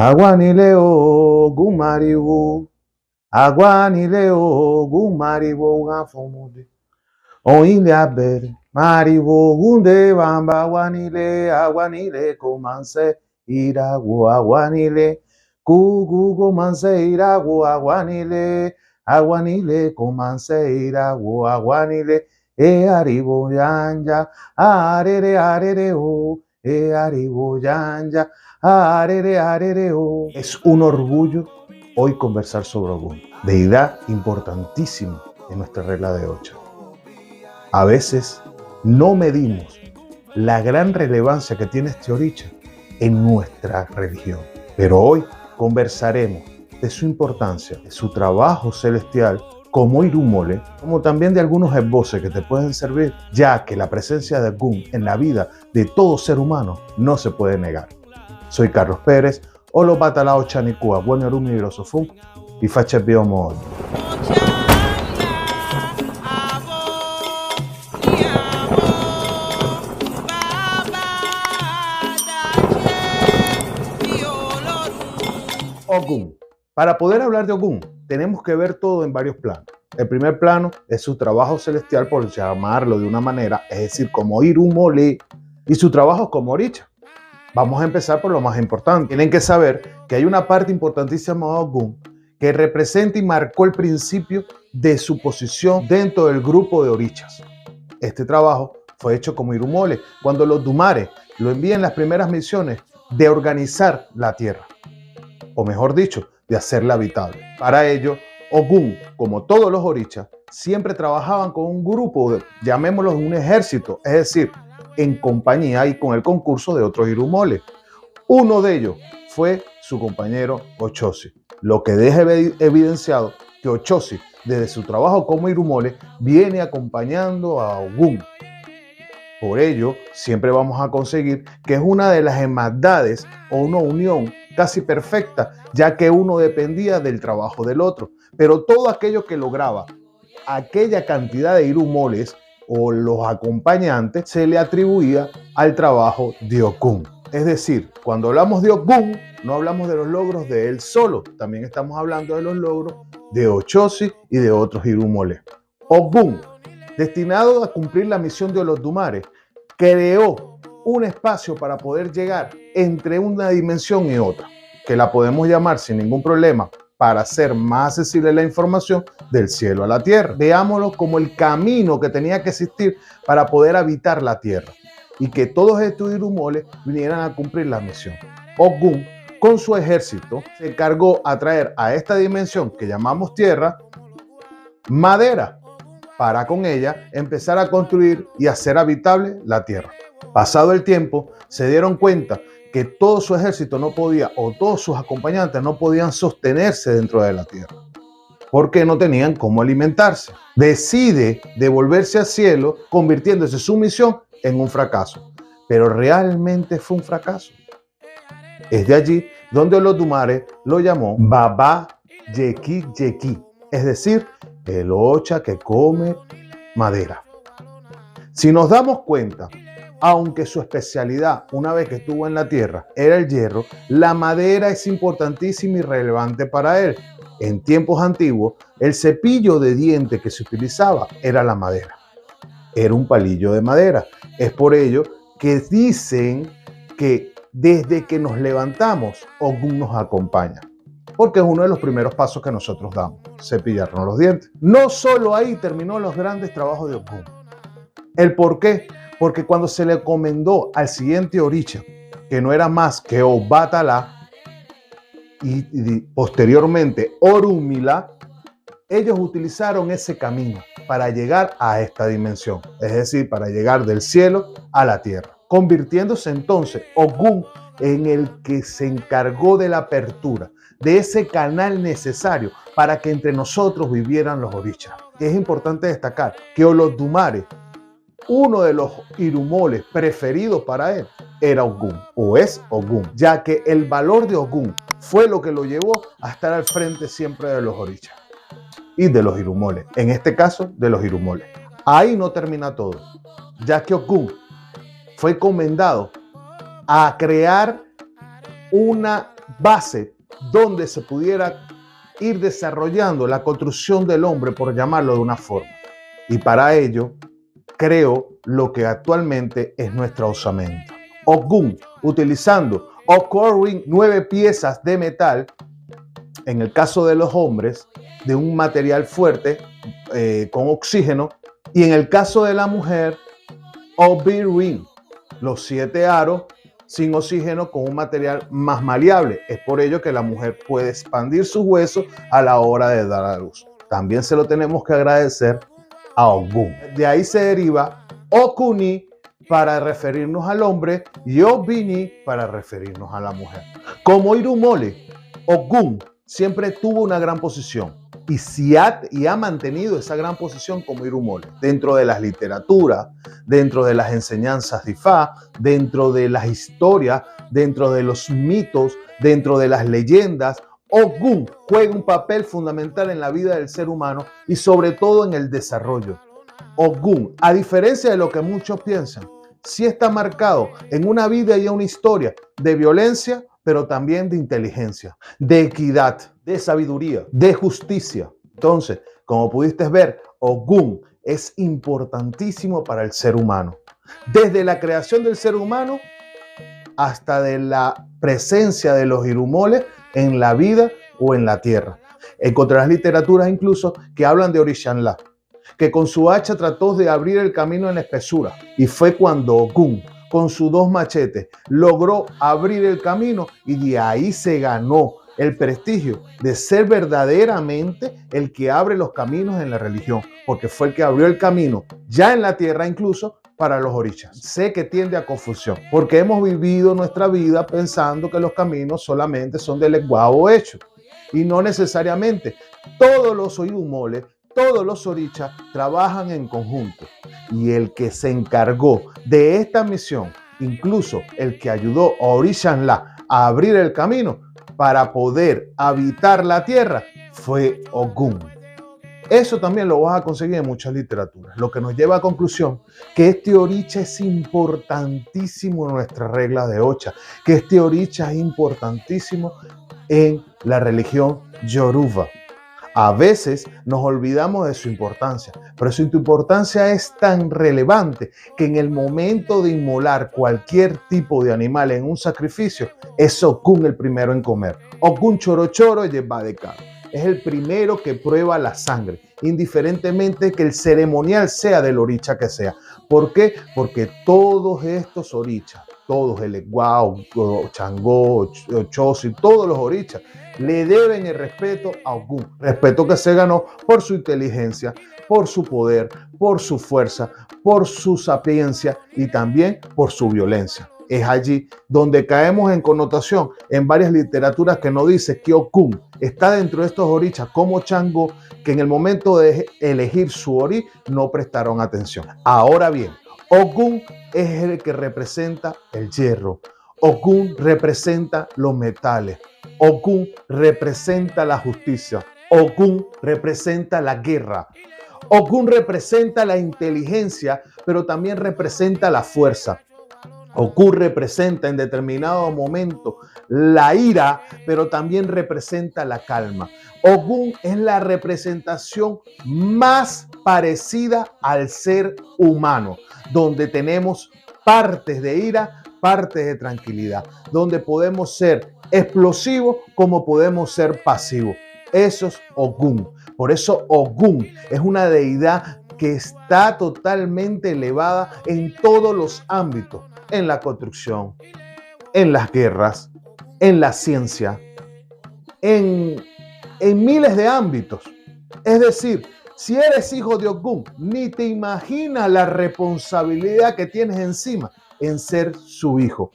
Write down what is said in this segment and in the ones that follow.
Aguanileo gumaribu, aguanileo gumaribu gafomude. Oile aber, maribo gunde bamba aguanile comanse iragu aguanile, gugu manse iragu aguanile comanse iragu aguanile, aribo yanja, arere aribo yanja, arere Es un orgullo hoy conversar sobre Ogún, deidad importantísima en nuestra regla de 8. A veces no medimos la gran relevancia que tiene este oricha en nuestra religión, pero hoy conversaremos de su importancia, de su trabajo celestial como Irumole, como también de algunos esboces que te pueden servir, ya que la presencia de Ogún en la vida de todo ser humano no se puede negar. Soy Carlos Pérez, Olo Batalao Chanicua, Buenorumi Virosofum y Fache Biomo. Ogún. Para poder hablar de Ogún, tenemos que ver todo en varios planos. El primer plano es su trabajo celestial, por llamarlo de una manera, es decir, como Irumole, y su trabajo como oricha. Vamos a empezar por lo más importante. Tienen que saber que hay una parte importantísima de Ogún que representa y marcó el principio de su posición dentro del grupo de orichas. Este trabajo fue hecho como Irumole, cuando los Dumare lo envían las primeras misiones de organizar la tierra, o mejor dicho, de hacerla habitable. Para ello, Ogún, como todos los orichas, siempre trabajaban con un grupo, llamémoslo un ejército, es decir, en compañía y con el concurso de otros Irumole. Uno de ellos fue su compañero Ochosi, lo que deja evidenciado que Ochosi, desde su trabajo como Irumole, viene acompañando a Ogún. Por ello, siempre vamos a conseguir que es una de las hermandades o una unión casi perfecta, ya que uno dependía del trabajo del otro. Pero todo aquello que lograba aquella cantidad de Irumoles o los acompañantes se le atribuía al trabajo de Ogún. Es decir, cuando hablamos de Ogún, no hablamos de los logros de él solo, también estamos hablando de los logros de Ochosi y de otros Irumoles. Ogún, destinado a cumplir la misión de los Dumare, creó un espacio para poder llegar entre una dimensión y otra, que la podemos llamar sin ningún problema, para hacer más accesible la información, del cielo a la tierra. Veámoslo como el camino que tenía que existir para poder habitar la tierra y que todos estos Irumoles vinieran a cumplir la misión. Ogún, con su ejército, se encargó a traer a esta dimensión que llamamos tierra, madera, para con ella empezar a construir y hacer habitable la tierra. Pasado el tiempo, se dieron cuenta que todo su ejército no podía, o todos sus acompañantes no podían sostenerse dentro de la tierra, porque no tenían cómo alimentarse. Decide devolverse al cielo, convirtiéndose su misión en un fracaso. Pero realmente fue un fracaso. Es de allí donde los Dumare lo llamó Baba Yeki Yeki, es decir, el ocha que come madera. Si nos damos cuenta, aunque su especialidad, una vez que estuvo en la tierra, era el hierro, la madera es importantísima y relevante para él. En tiempos antiguos, el cepillo de dientes que se utilizaba era la madera. Era un palillo de madera. Es por ello que dicen que desde que nos levantamos, Ogún nos acompaña, porque es uno de los primeros pasos que nosotros damos, cepillarnos los dientes. No solo ahí terminó los grandes trabajos de Ogún. ¿El por qué? Porque cuando se le encomendó al siguiente oricha, que no era más que Obatala y posteriormente Orunmila, ellos utilizaron ese camino para llegar a esta dimensión, es decir, para llegar del cielo a la tierra, convirtiéndose entonces Ogún en el que se encargó de la apertura de ese canal necesario para que entre nosotros vivieran los orichas. Es importante destacar que Olodumare, uno de los Irumoles preferidos para él, era Ogún, o es Ogún, ya que el valor de Ogún fue lo que lo llevó a estar al frente siempre de los orichas y de los Irumoles, en este caso de los Irumoles. Ahí no termina todo, ya que Ogún fue encomendado a crear una base donde se pudiera ir desarrollando la construcción del hombre, por llamarlo de una forma. Y para ello, creo lo que actualmente es nuestra osamenta. Ogun, utilizando occurring 9 piezas de metal, en el caso de los hombres, de un material fuerte con oxígeno, y en el caso de la mujer, Obi-Ring, los 7 aros sin oxígeno con un material más maleable. Es por ello que la mujer puede expandir sus huesos a la hora de dar a luz. También se lo tenemos que agradecer a Ogun. De ahí se deriva Okuni para referirnos al hombre y Obini para referirnos a la mujer. Como Irumole, Ogun siempre tuvo una gran posición y ha mantenido esa gran posición como Irumole dentro de las literaturas, dentro de las enseñanzas de Ifá, dentro de las historias, dentro de los mitos, dentro de las leyendas. Ogun juega un papel fundamental en la vida del ser humano y sobre todo en el desarrollo. Ogun, a diferencia de lo que muchos piensan, sí está marcado en una vida y en una historia de violencia, pero también de inteligencia, de equidad, de sabiduría, de justicia. Entonces, como pudiste ver, Ogun es importantísimo para el ser humano. Desde la creación del ser humano hasta de la presencia de los irumoles en la vida o en la tierra. Encontrarás literaturas incluso que hablan de Orishanla, que con su hacha trató de abrir el camino en la espesura. Y fue cuando Ogun, con sus 2 machetes, logró abrir el camino y de ahí se ganó el prestigio de ser verdaderamente el que abre los caminos en la religión, porque fue el que abrió el camino ya en la tierra incluso para los orishas. Sé que tiende a confusión, porque hemos vivido nuestra vida pensando que los caminos solamente son del lenguaje hecho, y no necesariamente. Todos los irumoles, todos los orichas trabajan en conjunto, y el que se encargó de esta misión, incluso el que ayudó a Orishanla a abrir el camino para poder habitar la tierra, fue Ogun. Eso también lo vas a conseguir en muchas literaturas, lo que nos lleva a conclusión que este oricha es importantísimo en nuestras reglas de Ocha, que este oricha es importantísimo en la religión Yoruba. A veces nos olvidamos de su importancia, pero su importancia es tan relevante que en el momento de inmolar cualquier tipo de animal en un sacrificio, es Ogun el primero en comer. Ogun Chorochoro lleva de caro. Es el primero que prueba la sangre, indiferentemente que el ceremonial sea del oricha que sea. ¿Por qué? Porque todos estos orichas, todos el Eguao, Changó, Chosi, todos los orichas, le deben el respeto a Ogun. Respeto que se ganó por su inteligencia, por su poder, por su fuerza, por su sapiencia y también por su violencia. Es allí donde caemos en connotación en varias literaturas que nos dice que Ogun está dentro de estos orichas como Changó, que en el momento de elegir su ori no prestaron atención. Ahora bien, Ogun es el que representa el hierro. Ogun representa los metales. Ogun representa la justicia. Ogun representa la guerra. Ogun representa la inteligencia, pero también representa la fuerza. Ogun representa en determinado momento la ira, pero también representa la calma. Ogun es la representación más parecida al ser humano, donde tenemos partes de ira, partes de tranquilidad, donde podemos ser explosivos como podemos ser pasivos. Eso es Ogun. Por eso Ogun es una deidad que está totalmente elevada en todos los ámbitos, en la construcción, en las guerras, en la ciencia, en miles de ámbitos. Es decir, si eres hijo de Ogun, ni te imaginas la responsabilidad que tienes encima en ser su hijo.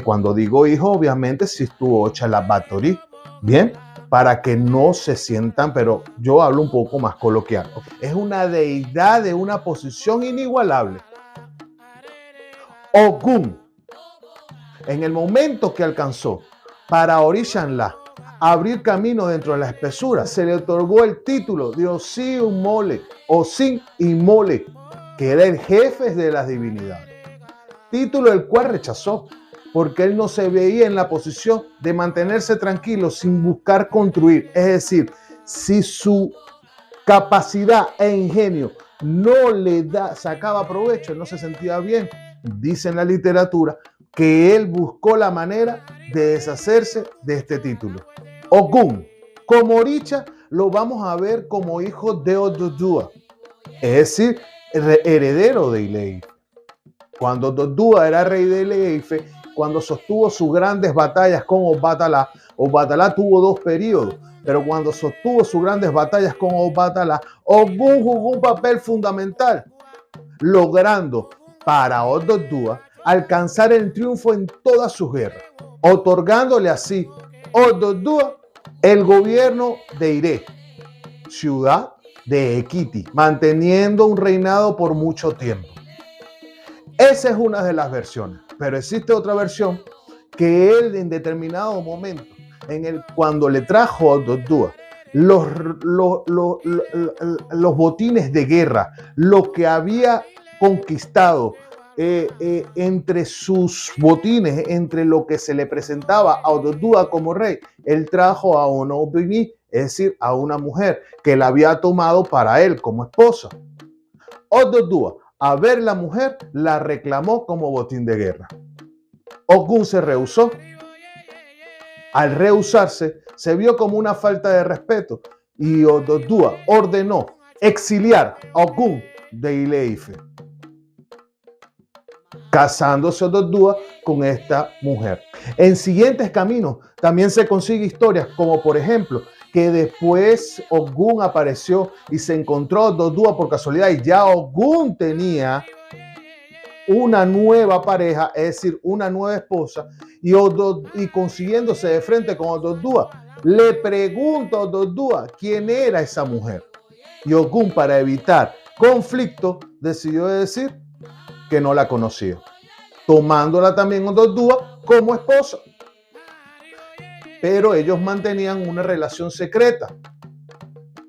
Cuando digo hijo, obviamente si tú ocha la batorí, bien, para que no se sientan, pero yo hablo un poco más coloquial. Es una deidad de una posición inigualable. Ogun, en el momento que alcanzó para Orishanla abrir camino dentro de la espesura, se le otorgó el título de Osin y Mole, que era el jefe de las divinidades. Título el cual rechazó, porque él no se veía en la posición de mantenerse tranquilo sin buscar construir. Es decir, si su capacidad e ingenio no le sacaba provecho, no se sentía bien, dice en la literatura que él buscó la manera de deshacerse de este título. Ogun, como Oricha, lo vamos a ver como hijo de Ododua, es decir, heredero de Ile-Ife. Cuando Ododua era rey de Ile-Ife, cuando sostuvo sus grandes batallas con Obatalá, Obatalá tuvo dos periodos, pero cuando sostuvo sus grandes batallas con Obatalá, Ogun jugó un papel fundamental, logrando para Ododua alcanzar el triunfo en todas sus guerras, otorgándole así a Ododua el gobierno de Ire, ciudad de Ekiti, manteniendo un reinado por mucho tiempo. Esa es una de las versiones, pero existe otra versión que él en determinado momento, cuando le trajo a Ododua los botines de guerra, lo que había conquistado entre sus botines, entre lo que se le presentaba a Ododua como rey, él trajo a una obini, es decir, a una mujer que la había tomado para él como esposa. Ododua, a ver la mujer, la reclamó como botín de guerra. Ogun se rehusó. Al rehusarse, se vio como una falta de respeto y Ododua ordenó exiliar a Ogun de Ile-Ife, casándose Ododua con esta mujer. En siguientes caminos también se consigue historias como, por ejemplo, que después Ogun apareció y se encontró a Ododua por casualidad y ya Ogun tenía una nueva pareja, es decir, una nueva esposa, y consiguiéndose de frente con Ododua, le pregunta a Ododua quién era esa mujer. Y Ogun, para evitar conflicto, decidió decir que no la conocía, tomándola también Ododua como esposa. Pero ellos mantenían una relación secreta.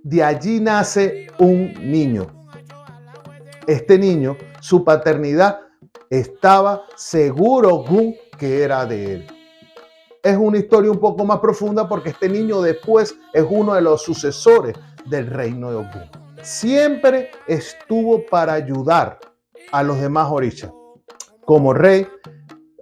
De allí nace un niño. Este niño, su paternidad, estaba seguro Ogun que era de él. Es una historia un poco más profunda porque este niño después es uno de los sucesores del reino de Ogun. Siempre estuvo para ayudar a los demás orishas. Como rey,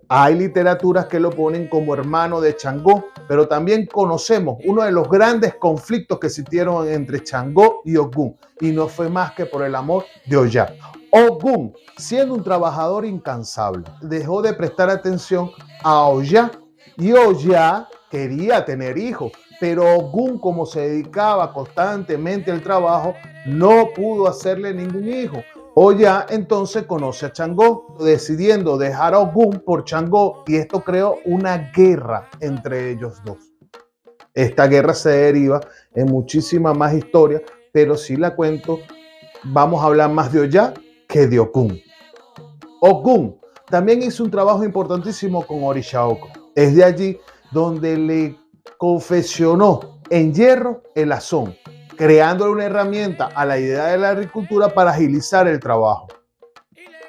hay literaturas que lo ponen como hermano de Changó, pero también conocemos uno de los grandes conflictos que existieron entre Changó y Ogun, y no fue más que por el amor de Oya. Ogun, siendo un trabajador incansable, dejó de prestar atención a Oya, y Oya quería tener hijos, pero Ogun, como se dedicaba constantemente al trabajo, no pudo hacerle ningún hijo. Oya entonces conoce a Changó, decidiendo dejar a Ogun por Changó, y esto creó una guerra entre ellos dos. Esta guerra se deriva en muchísimas más historias, pero si la cuento, vamos a hablar más de Oya que de Ogun. Ogun también hizo un trabajo importantísimo con Orisha Oko. Es de allí donde le confeccionó en hierro el azón, creándole una herramienta a la idea de la agricultura para agilizar el trabajo.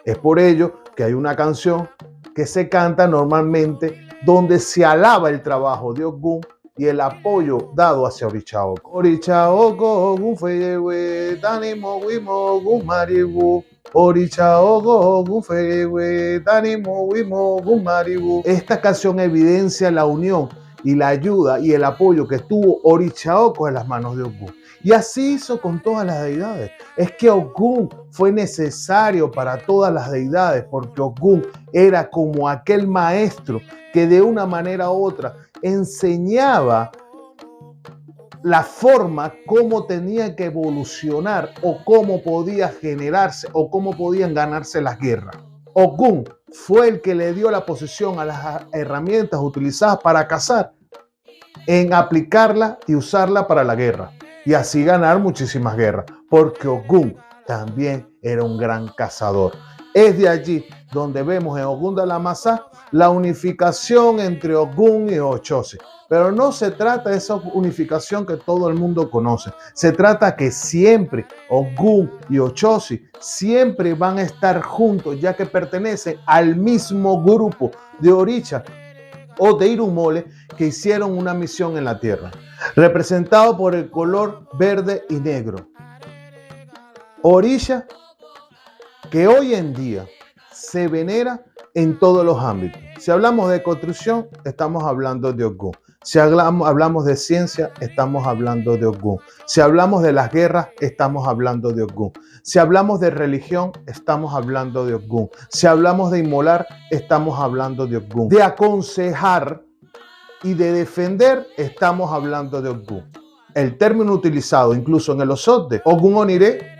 Es por ello que hay una canción que se canta normalmente donde se alaba el trabajo de Ogun y el apoyo dado hacia Orisha Oko. Orisha Oko, Ogun feyewe, tanimo wimo, Ogun maribu. Orisha Oko, Ogun feyewe, tanimo wimo, Ogun maribu. Esta canción evidencia la unión y la ayuda y el apoyo que tuvo Orisha Oko en las manos de Ogun. Y así hizo con todas las deidades. Es que Ogun fue necesario para todas las deidades, porque Ogun era como aquel maestro que de una manera u otra enseñaba la forma como tenía que evolucionar o cómo podía generarse o cómo podían ganarse las guerras. Ogun fue el que le dio la posición a las herramientas utilizadas para cazar, en aplicarla y usarla para la guerra, y así ganar muchísimas guerras, porque Ogun también era un gran cazador. Es de allí donde vemos en Ogún de la Masá la unificación entre Ogún y Ochoce. Pero no se trata de esa unificación que todo el mundo conoce. Se trata que siempre Ogún y Ochoce siempre van a estar juntos, ya que pertenecen al mismo grupo de Oricha o de Irumole que hicieron una misión en la tierra, representado por el color verde y negro. Orisha que hoy en día se venera en todos los ámbitos. Si hablamos de construcción, estamos hablando de Ogún. Si hablamos de ciencia, estamos hablando de Ogún. Si hablamos de las guerras, estamos hablando de Ogún. Si hablamos de religión, estamos hablando de Ogún. Si hablamos de inmolar, estamos hablando de Ogún. De aconsejar y de defender, estamos hablando de Ogún. El término utilizado incluso en el Osode, Ogún Onire,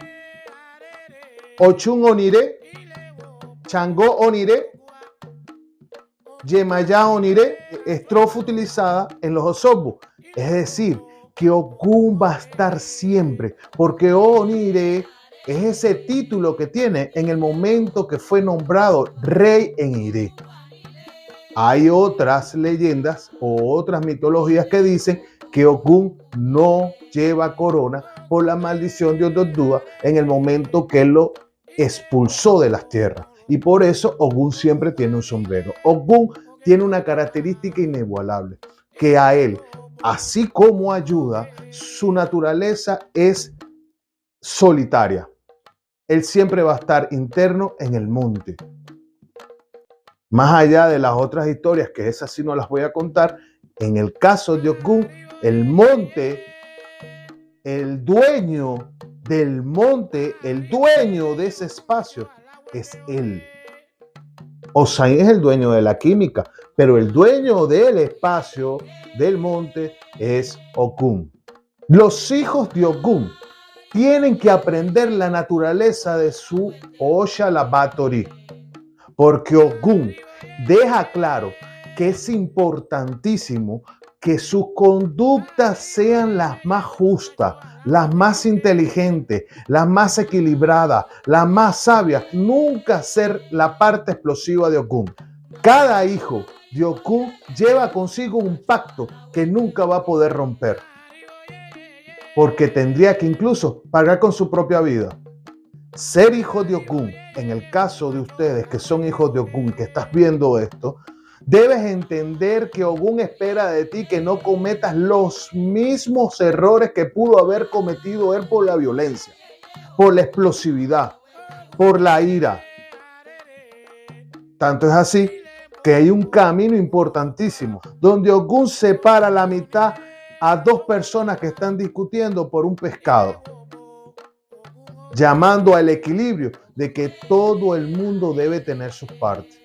Ochun Onire, Changó Onire, Yemayá Onire, estrofa utilizada en los Osobbu. Es decir, que Ogún va a estar siempre, porque Onire es ese título que tiene en el momento que fue nombrado rey en Iré. Hay otras leyendas o otras mitologías que dicen que Ogún no lleva corona por la maldición de Ododua en el momento que él lo expulsó de las tierras. Y por eso Ogún siempre tiene un sombrero. Ogún tiene una característica inigualable, que a él, así como ayuda, su naturaleza es solitaria. Él siempre va a estar interno en el monte. Más allá de las otras historias, que esas sí no las voy a contar, en el caso de Ogún, el monte, el dueño del monte, el dueño de ese espacio, es él. Osain es el dueño de la química, pero el dueño del espacio, del monte, es Ogún. Los hijos de Ogún tienen que aprender la naturaleza de su Oshalabatori, porque Ogún deja claro que es importantísimo que sus conductas sean las más justas, las más inteligentes, las más equilibradas, las más sabias. Nunca ser la parte explosiva de Ogún. Cada hijo de Ogún lleva consigo un pacto que nunca va a poder romper, porque tendría que incluso pagar con su propia vida. Ser hijo de Ogún, en el caso de ustedes que son hijos de Ogún, que estás viendo esto, debes entender que Ogún espera de ti que no cometas los mismos errores que pudo haber cometido él por la violencia, por la explosividad, por la ira. Tanto es así que hay un camino importantísimo donde Ogún separa la mitad a dos personas que están discutiendo por un pescado, llamando al equilibrio de que todo el mundo debe tener sus partes.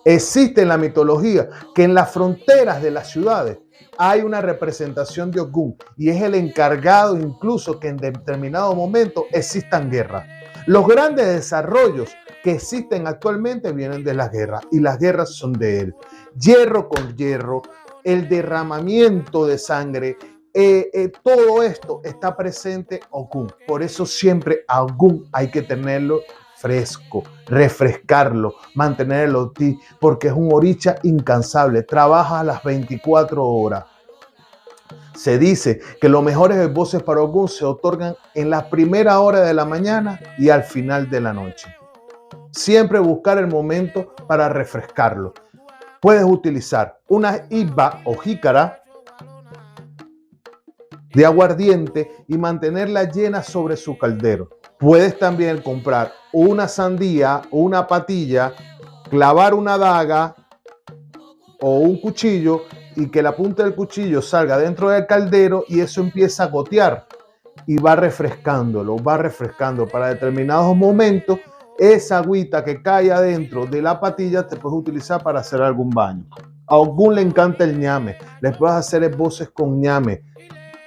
Existe en la mitología que en las fronteras de las ciudades hay una representación de Ogún y es el encargado incluso que en determinado momento existan guerras. Los grandes desarrollos que existen actualmente vienen de las guerras y las guerras son de él. Hierro con hierro, el derramamiento de sangre, todo esto está presente Ogún. Por eso siempre a Ogún hay que tenerlo fresco, refrescarlo, mantenerlo ti, porque es un oricha incansable, trabaja a las 24 horas. Se dice que los mejores esboces para Ogún se otorgan en la primera hora de la mañana y al final de la noche. Siempre buscar el momento para refrescarlo. Puedes utilizar una iba o jícara de aguardiente y mantenerla llena sobre su caldero. Puedes también comprar una sandía, una patilla, clavar una daga o un cuchillo y que la punta del cuchillo salga dentro del caldero y eso empieza a gotear y va refrescándolo, va refrescando para determinados momentos. Esa agüita que cae adentro de la patilla te puedes utilizar para hacer algún baño. A Ogún le encanta el ñame, les puedes hacer esboces con ñame.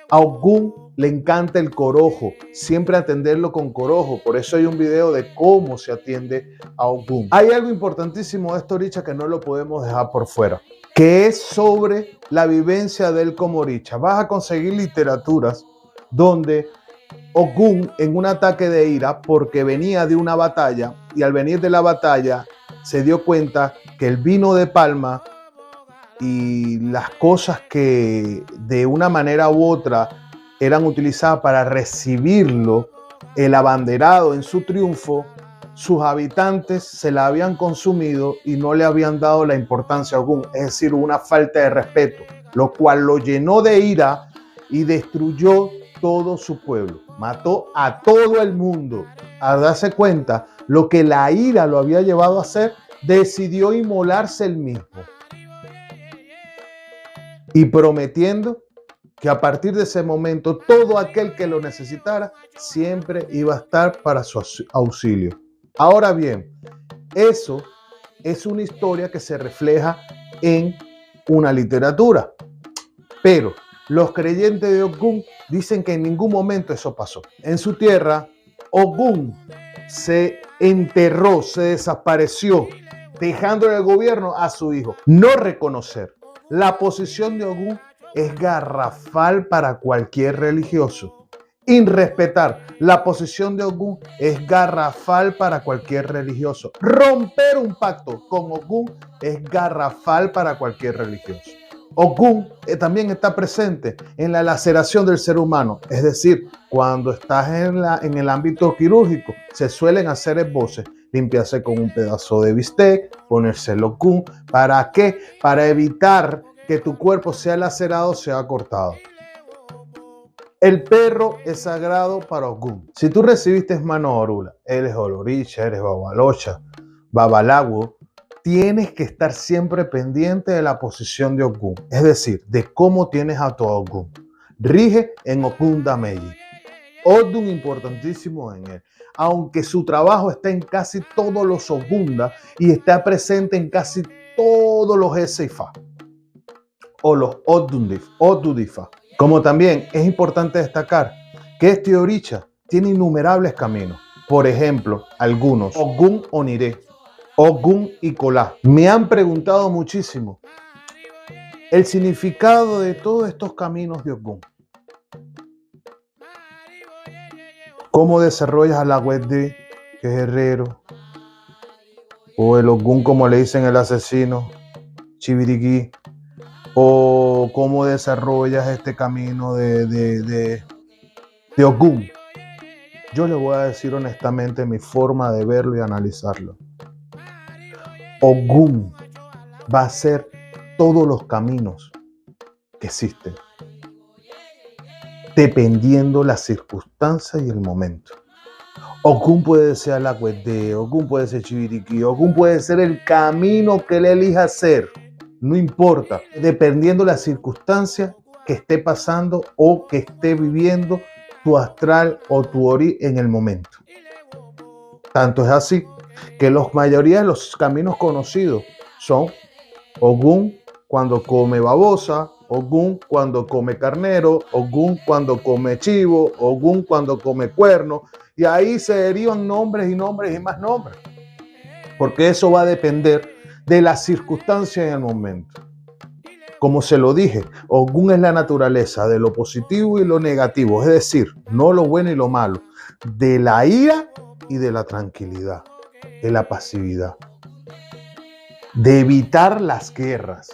A Ogún le encanta el corojo, siempre atenderlo con corojo. Por eso hay un video de cómo se atiende a Ogún. Hay algo importantísimo de esta oricha que no lo podemos dejar por fuera, que es sobre la vivencia de él como oricha. Vas a conseguir literaturas donde Ogún en un ataque de ira porque venía de una batalla y al venir de la batalla se dio cuenta que el vino de palma y las cosas que de una manera u otra eran utilizadas para recibirlo, el abanderado en su triunfo, sus habitantes se la habían consumido y no le habían dado la importancia a Ogún, es decir, una falta de respeto, lo cual lo llenó de ira y destruyó todo su pueblo, mató a todo el mundo. Al darse cuenta lo que la ira lo había llevado a hacer, decidió inmolarse él mismo y prometiendo que a partir de ese momento todo aquel que lo necesitara siempre iba a estar para su auxilio. Ahora bien, eso es una historia que se refleja en una literatura, pero los creyentes de Ogún dicen que en ningún momento eso pasó. En su tierra, Ogún se enterró, se desapareció, dejándole el gobierno a su hijo. No reconocer la posición de Ogún es garrafal para cualquier religioso. Irrespetar la posición de Ogún es garrafal para cualquier religioso. Romper un pacto con Ogún es garrafal para cualquier religioso. Ogún también está presente en la laceración del ser humano, es decir, cuando estás en el ámbito quirúrgico, se suelen hacer esboces, limpiarse con un pedazo de bistec, ponerse el Ogún. ¿Para qué? Para evitar que tu cuerpo sea lacerado, sea cortado. El perro es sagrado para Ogún. Si tú recibiste mano orula, eres oloricha, eres babalocha, babalago, tienes que estar siempre pendiente de la posición de Ogún, es decir, de cómo tienes a tu Ogún. Rige en Ogún Dameyi. Odun importantísimo en él. Aunque su trabajo está en casi todos los Ogunda y está presente en casi todos los Eseifa o los Odudifa. Como también es importante destacar que este oricha tiene innumerables caminos. Por ejemplo, algunos: Ogún Onire, Ogún Ikolá. Me han preguntado muchísimo el significado de todos estos caminos de Ogún. ¿Cómo desarrollas a la Wedde, que es herrero? O el Ogún, como le dicen el asesino, Chibiriquí. O cómo desarrollas este camino de Ogún. Yo le voy a decir honestamente mi forma de verlo y analizarlo. Ogún va a ser todos los caminos que existen, dependiendo las circunstancias y el momento. Ogún puede ser la Agüedé, Ogún puede ser Chibiriquí, Ogún puede ser el camino que él elija hacer. No importa, dependiendo de la circunstancia que esté pasando o que esté viviendo tu astral o tu ori en el momento. Tanto es así que la mayoría de los caminos conocidos son Ogún cuando come babosa, Ogún cuando come carnero, Ogún cuando come chivo, Ogún cuando come cuerno, y ahí se derivan nombres y nombres y más nombres, porque eso va a depender de las circunstancias en el momento. Como se lo dije, Ogún es la naturaleza de lo positivo y lo negativo, es decir, no lo bueno y lo malo, de la ira y de la tranquilidad, de la pasividad, de evitar las guerras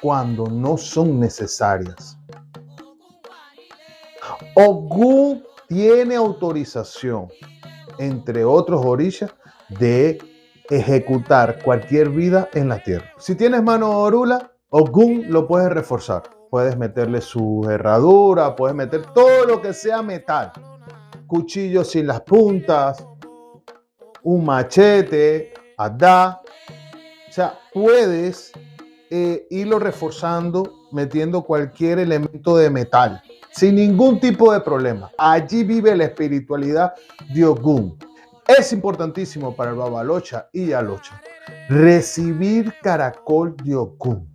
cuando no son necesarias. Ogún tiene autorización, entre otros orishas, de ejecutar cualquier vida en la tierra. Si tienes mano orula, Ogún lo puedes reforzar. Puedes meterle su herradura, puedes meter todo lo que sea metal. Cuchillos sin las puntas, un machete, adá. O sea, puedes irlo reforzando metiendo cualquier elemento de metal sin ningún tipo de problema. Allí vive la espiritualidad de Ogún. Es importantísimo para el Babalocha y Yalocha recibir caracol de Ogún.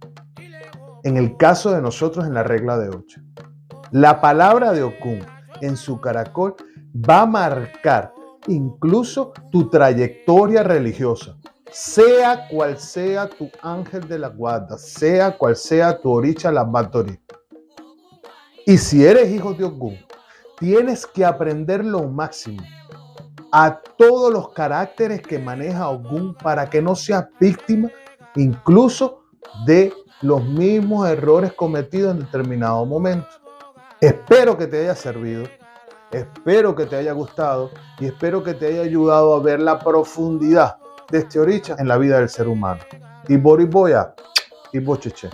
En el caso de nosotros, en la regla de 8, la palabra de Ogún en su caracol va a marcar incluso tu trayectoria religiosa, sea cual sea tu ángel de la guarda, sea cual sea tu oricha la Batori. Y si eres hijo de Ogún, Tienes que aprender lo máximo a todos los caracteres que maneja Ogún para que no seas víctima incluso de los mismos errores cometidos en determinado momento. Espero que te haya servido, espero que te haya gustado y espero que te haya ayudado a ver la profundidad de este oricha en la vida del ser humano. Y Boris Boya y Bocheche.